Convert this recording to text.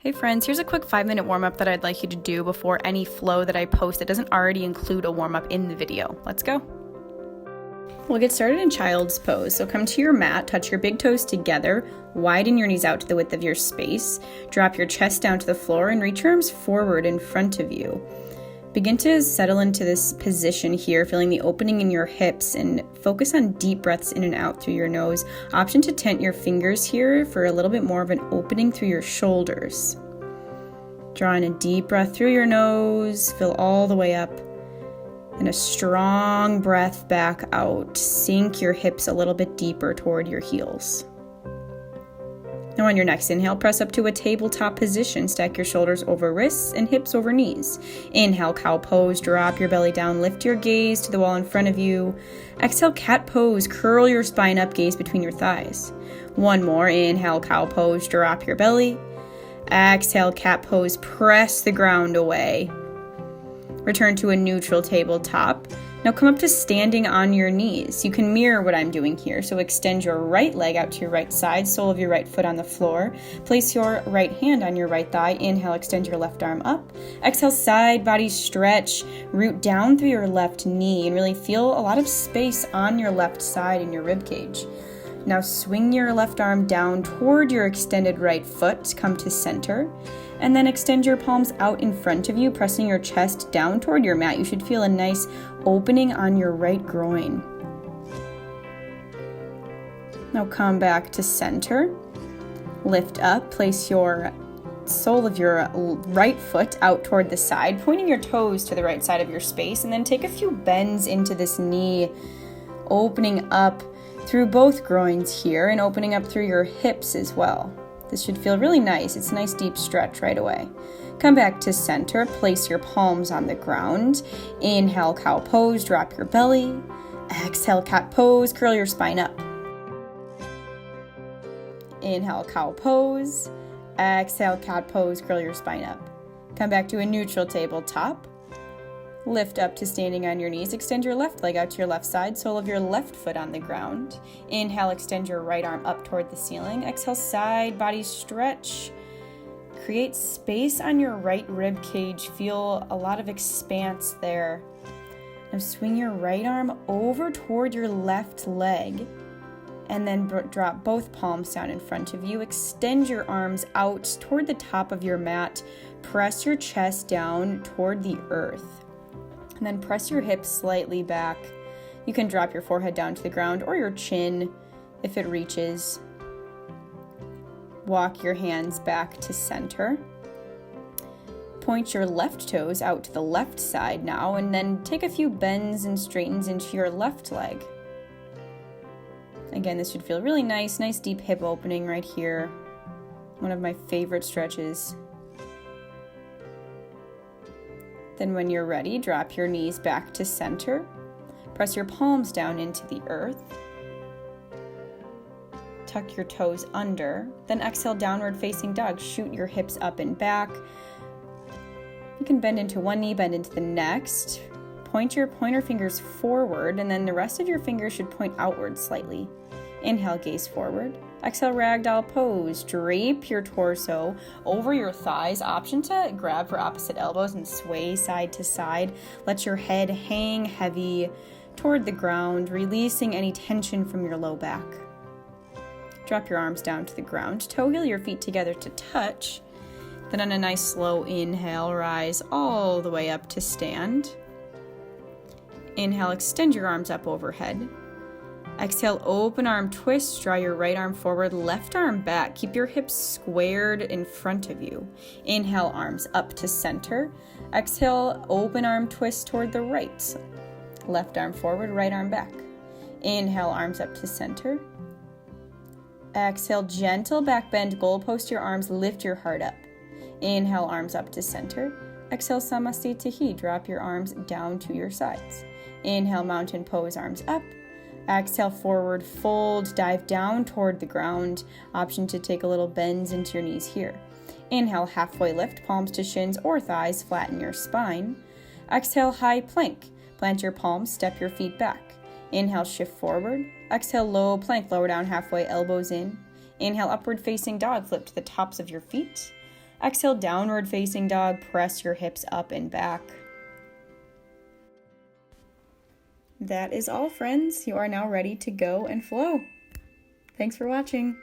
Hey friends, here's a quick 5-minute warm-up that I'd like you to do before any flow that I post that doesn't already include a warm-up in the video. Let's go. We'll get started in child's pose. So come to your mat, touch your big toes together, widen your knees out to the width of your space, drop your chest down to the floor, and reach your arms forward in front of you. Begin to settle into this position here, feeling the opening in your hips, and focus on deep breaths in and out through your nose. Option to tent your fingers here for a little bit more of an opening through your shoulders. Draw in a deep breath through your nose, fill all the way up, and a strong breath back out. Sink your hips a little bit deeper toward your heels. Now on your next inhale, press up to a tabletop position. Stack your shoulders over wrists and hips over knees. Inhale, cow pose. Drop your belly down. Lift your gaze to the wall in front of you. Exhale, cat pose. Curl your spine up, gaze between your thighs. One more. Inhale, cow pose. Drop your belly. Exhale, cat pose. Press the ground away. Return to a neutral tabletop. Now come up to standing on your knees. You can mirror what I'm doing here. So extend your right leg out to your right side, sole of your right foot on the floor. Place your right hand on your right thigh. Inhale, extend your left arm up. Exhale, side body stretch. Root down through your left knee and really feel a lot of space on your left side in your rib cage. Now swing your left arm down toward your extended right foot. Come to center. And then extend your palms out in front of you, pressing your chest down toward your mat. You should feel a nice opening on your right groin. Now come back to center. Lift up, place your sole of your right foot out toward the side, pointing your toes to the right side of your space, and then take a few bends into this knee, opening up through both groins here and opening up through your hips as well. This should feel really nice. It's a nice deep stretch right away. Come back to center. Place your palms on the ground. Inhale, cow pose. Drop your belly. Exhale, cat pose. Curl your spine up. Inhale, cow pose. Exhale, cat pose. Curl your spine up. Come back to a neutral tabletop. Lift up to standing on your knees. Extend your left leg out to your left side, sole of your left foot on the ground. Inhale, extend your right arm up toward the ceiling. Exhale, side body stretch. Create space on your right rib cage. Feel a lot of expanse there. Now swing your right arm over toward your left leg and then drop both palms down in front of you. Extend your arms out toward the top of your mat. Press your chest down toward the earth. And then press your hips slightly back. You can drop your forehead down to the ground or your chin if it reaches. Walk your hands back to center. Point your left toes out to the left side now, and then take a few bends and straightens into your left leg. Again, this should feel really nice. Nice deep hip opening right here. One of my favorite stretches. Then when you're ready, drop your knees back to center. Press your palms down into the earth. Tuck your toes under. Then exhale, downward facing dog. Shoot your hips up and back. You can bend into one knee, bend into the next. Point your pointer fingers forward, and then the rest of your fingers should point outward slightly. Inhale, gaze forward. Exhale, ragdoll pose. Drape your torso over your thighs. Option to grab for opposite elbows and sway side to side. Let your head hang heavy toward the ground, releasing any tension from your low back. Drop your arms down to the ground. Toe heel your feet together to touch. Then on a nice slow inhale, rise all the way up to stand. Inhale, extend your arms up overhead. Exhale, open arm twist, draw your right arm forward, left arm back. Keep your hips squared in front of you. Inhale, arms up to center. Exhale, open arm twist toward the right. Left arm forward, right arm back. Inhale, arms up to center. Exhale, gentle back bend, goalpost your arms, lift your heart up. Inhale, arms up to center. Exhale, Samasthiti, drop your arms down to your sides. Inhale, mountain pose, arms up. Exhale, forward fold, dive down toward the ground. Option to take a little bends into your knees here. Inhale, halfway lift, palms to shins or thighs, flatten your spine. Exhale, high plank. Plant your palms, step your feet back. Inhale, shift forward. Exhale, low plank, lower down halfway, elbows in. Inhale, upward facing dog, flip to the tops of your feet. Exhale, downward facing dog. Press your hips up and back. That is all, friends. You are now ready to go and flow. Thanks for watching.